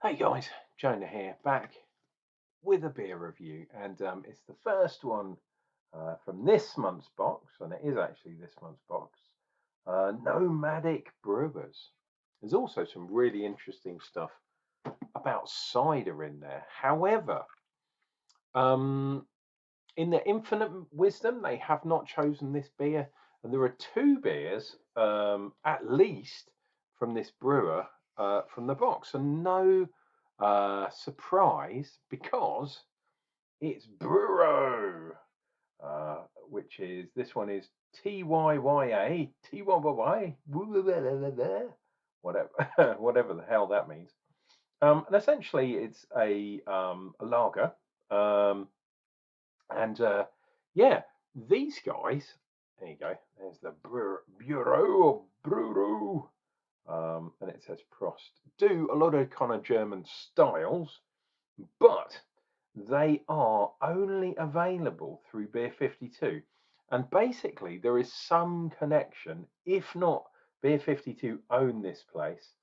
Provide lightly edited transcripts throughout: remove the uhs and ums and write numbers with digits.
Hey guys, Jonah here, back with a beer review, and it's the first one from this month's box, and it is actually this month's box. Nomadic Brewers. There's also some really interesting stuff about cider in there. However, um, in their infinite wisdom, they have not chosen this beer, and there are two beers, at least, from this brewer from the box, and no surprise because it's Büro, which is this one is Tyya, whatever, whatever the hell that means. And essentially, it's a lager. Um, and yeah, these guys, there you go, there's the Bureau Brewery, and it says Prost, do a lot of kind of German styles, but they are only available through Beer 52. And basically, there is some connection, if not Beer 52 own this place,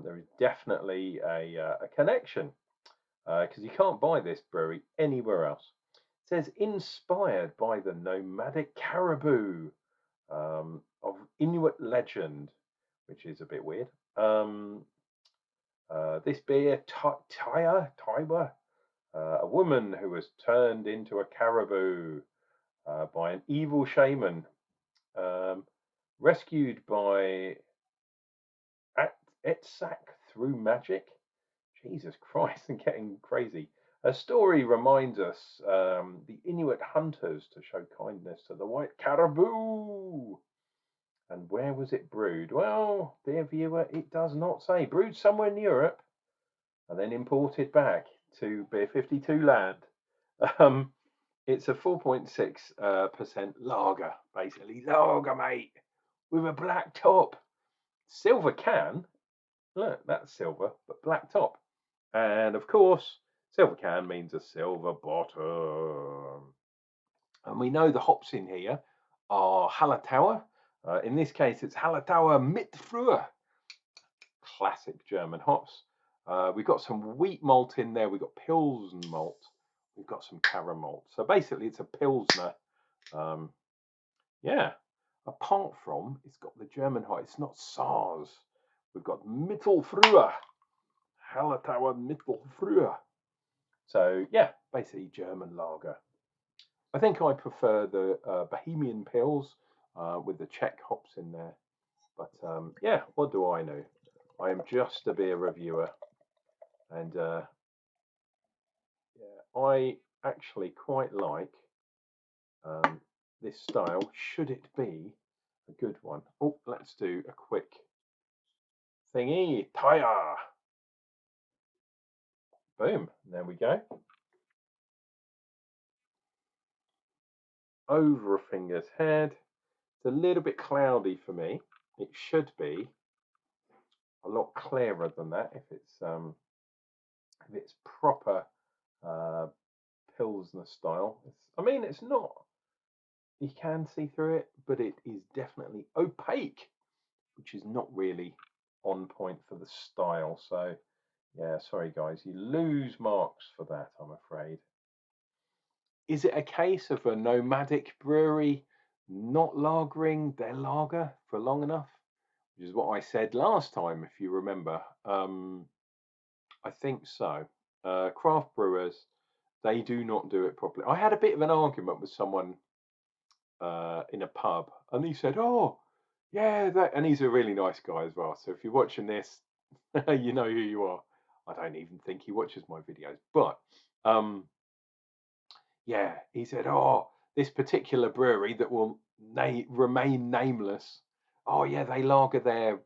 there is definitely a connection because you can't buy this brewery anywhere else. It says inspired by the nomadic caribou of Inuit legend, which is a bit weird. This beer, Tyya, a woman who was turned into a caribou by an evil shaman, um, rescued by Etsak through magic. Jesus Christ, and getting crazy. Her story reminds us the Inuit hunters to show kindness to the white caribou. And where was it brewed? Well, dear viewer, it does not say. Brewed somewhere in Europe and then imported back to Beer 52 land. Um, it's a 4.6% lager, basically. Lager, mate, with a black top. Silver can. Look, that's silver, but black top. And of course, silver can means a silver bottom. And we know the hops in here are Hallertauer. In this case, it's Hallertauer Mitfrühe. Classic German hops. We've got some wheat malt in there. We've got Pilsen malt. We've got some caramel malt. So basically, it's a Pilsner. Um, yeah. Apart from, it's got the German hop. It's not SARS. We've got Mittelfrühe. Hallertauer Mittelfrühe. So yeah, basically German lager. I think I prefer the Bohemian Pils with the Czech hops in there. But yeah, what do I know? I am just a beer reviewer, and yeah, I actually quite like this style. Should it be a good one? Oh, let's do a quick thingy. Tyya. Boom. There we go. Over a finger's head. It's a little bit cloudy for me. It should be a lot clearer than that if it's proper uh, Pilsner style. I mean, it's not. You can see through it, but it is definitely opaque, which is not really on point for the style. So, yeah, sorry guys, you lose marks for that, I'm afraid. Is it a case of a nomadic brewery not lagering their lager for long enough? Which is what I said last time, if you remember. I think so. Craft brewers, they do not do it properly. I had a bit of an argument with someone in a pub, and he said, "Oh, yeah," and he's a really nice guy as well. So if you're watching this, you know who you are. I don't even think he watches my videos, but um, yeah, he said, "Oh, this particular brewery that will remain nameless. Oh yeah, they lager their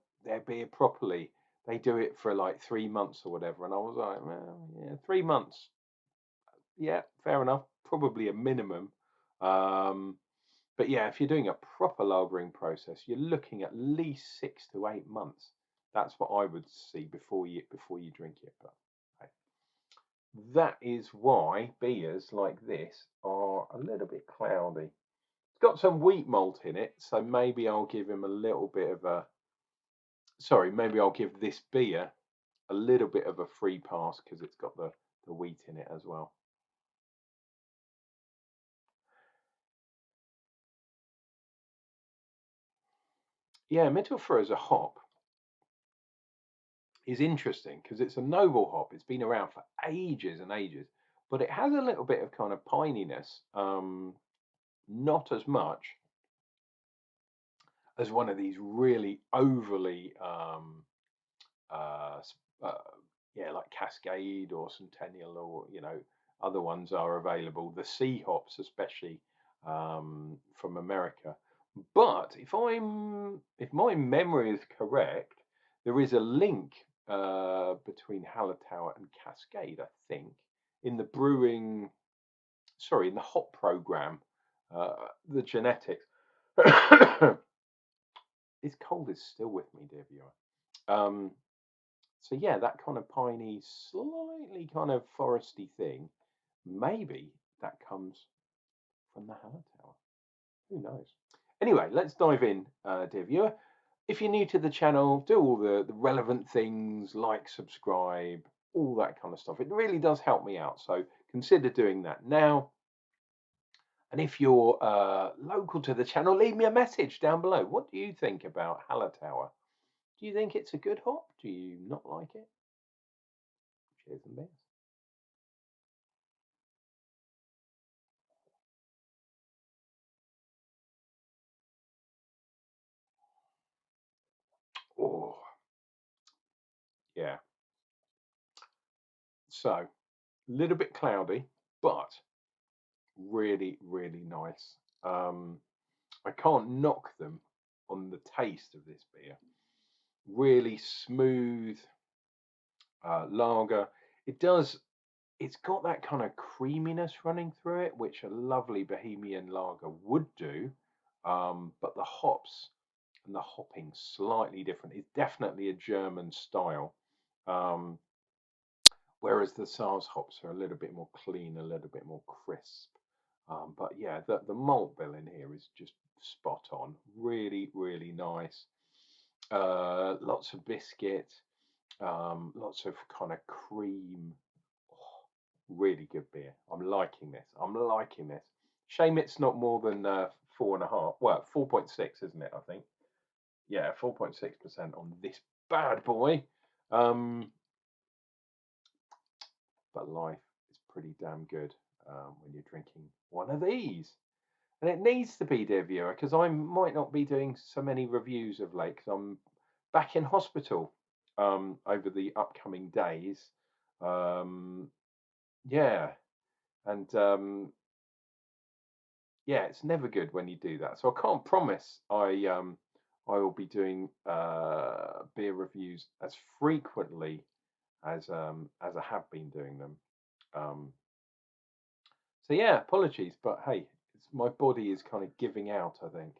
beer properly. They do it for like 3 months or whatever." And I was like, "Well, yeah, 3 months. Yeah, fair enough. Probably a minimum." Um, but yeah, if you're doing a proper lagering process, you're looking at least 6 to 8 months. That's what I would see before you drink it. But hey, that is why beers like this are a little bit cloudy. It's got some wheat malt in it, so maybe I'll give him a little bit of a. Sorry, maybe I'll give this beer a little bit of a free pass because it's got the wheat in it as well. Yeah, Mittelfrüh as a hop is interesting because it's a noble hop. It's been around for ages and ages, but it has a little bit of kind of pininess. Not as much as one of these really overly uh, uh, yeah, like Cascade or Centennial, or other ones are available. The sea hops, especially from America. But if my memory is correct, there is a link between Hallertauer and Cascade, I think, in the brewing. Sorry, in the hop program, the genetics. This cold is still with me, dear viewer. So yeah, that kind of piney, slightly kind of foresty thing, maybe that comes from the Hallertauer. Who knows? Anyway, let's dive in, dear viewer. If you're new to the channel, do all the relevant things, like, subscribe, all that kind of stuff. It really does help me out, so consider doing that now. And if you're local to the channel, leave me a message down below. What do you think about Hallertauer? Do you think it's a good hop? Do you not like it? Cheers and beers. Oh, yeah. So, a little bit cloudy, but really, really nice. I can't knock them on the taste of this beer. Really smooth lager. It's got that kind of creaminess running through it, which a lovely Bohemian lager would do. But the hops and the hopping slightly different. It's definitely a German style. Um, Whereas the Saaz hops are a little bit more clean, a little bit more crisp. But yeah, the malt bill in here is just spot on. Really, really nice. Lots of biscuit, lots of kind of cream. Oh, really good beer. I'm liking this. I'm liking this. Shame it's not more than 4.5. Well, 4.6, isn't it? I think. Yeah, 4.6% on this bad boy. But life is pretty damn good when you're drinking one of these. And it needs to be, dear viewer, because I might not be doing so many reviews of late because I'm back in hospital over the upcoming days. Um, yeah, and yeah, it's never good when you do that. So I can't promise I will be doing beer reviews as frequently as I have been doing them. Um, So yeah, apologies, but hey, my body is kind of giving out, I think.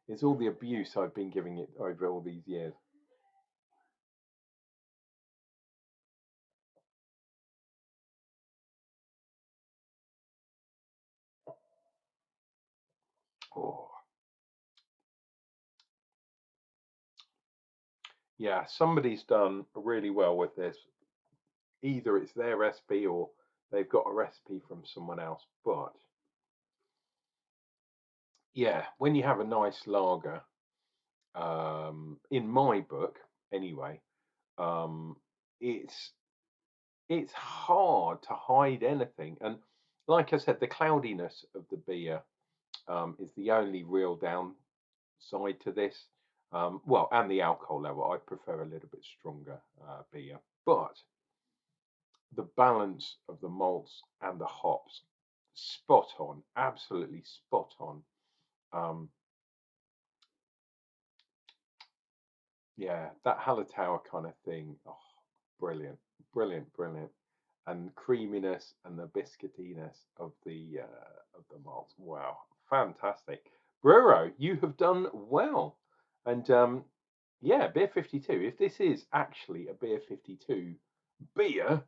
It's all the abuse I've been giving it over all these years. Oh, yeah, somebody's done really well with this. Either it's their recipe or they've got a recipe from someone else. But yeah, when you have a nice lager, in my book anyway, um, it's it's hard to hide anything. And like I said, the cloudiness of the beer is the only real downside to this. Well, and the alcohol level. I prefer a little bit stronger beer, but the balance of the malts and the hops, spot on, absolutely spot on. Um, yeah, that Hallertauer kind of thing. Oh, brilliant, brilliant, brilliant. And creaminess and the biscuitiness of the malts. Wow, fantastic, Bruro, you have done well. And yeah, beer 52. If this is actually a beer 52 beer,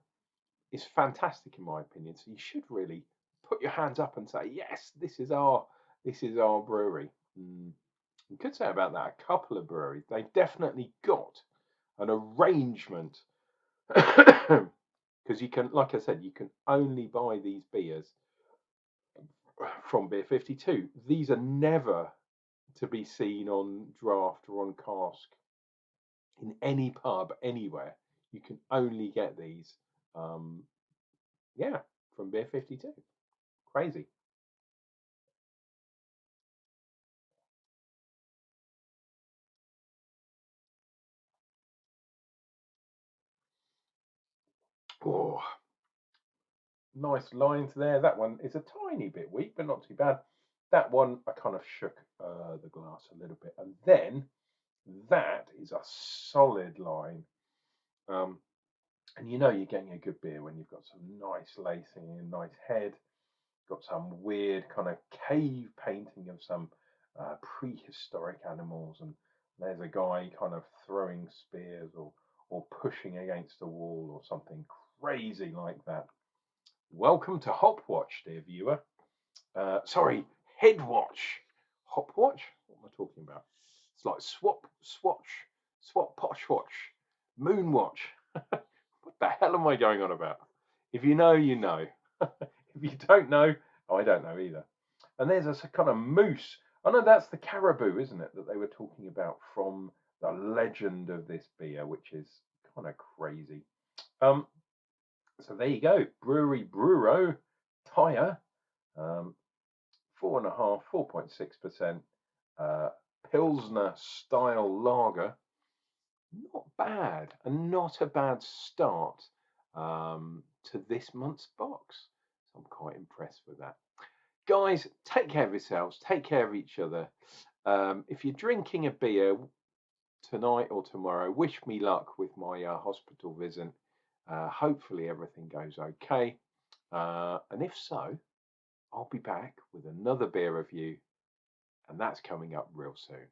is fantastic in my opinion. So you should really put your hands up and say, yes, this is our brewery. You could say about that a couple of breweries. They've definitely got an arrangement because you can, like I said, you can only buy these beers from Beer 52. These are never to be seen on draft or on cask in any pub anywhere. You can only get these, um, yeah, from Beer 52. Crazy. Oh, nice lines there. That one is a tiny bit weak, but not too bad. That one, I kind of shook the glass a little bit. And then that is a solid line. Um, and you know you're getting a good beer when you've got some nice lacing and nice head. Got some weird kind of cave painting of some prehistoric animals, and there's a guy kind of throwing spears or pushing against a wall or something crazy like that. Welcome to Hopwatch, dear viewer. Sorry, Headwatch. Hopwatch? What am I talking about? It's like swap, posh watch, moonwatch. What the hell am I going on about? If you know, you know. If you don't know, I don't know either. And there's a kind of moose. I know that's the caribou, isn't it, that they were talking about from the legend of this beer, which is kind of crazy. Um, so there you go, Brewery Bruro Tyya, 4.5, 4.6%, Pilsner style lager. Not bad, and not a bad start to this month's box. So I'm quite impressed with that. Guys, take care of yourselves, take care of each other. If you're drinking a beer tonight or tomorrow, wish me luck with my hospital visit. Hopefully everything goes okay. And if so, I'll be back with another beer review, and that's coming up real soon.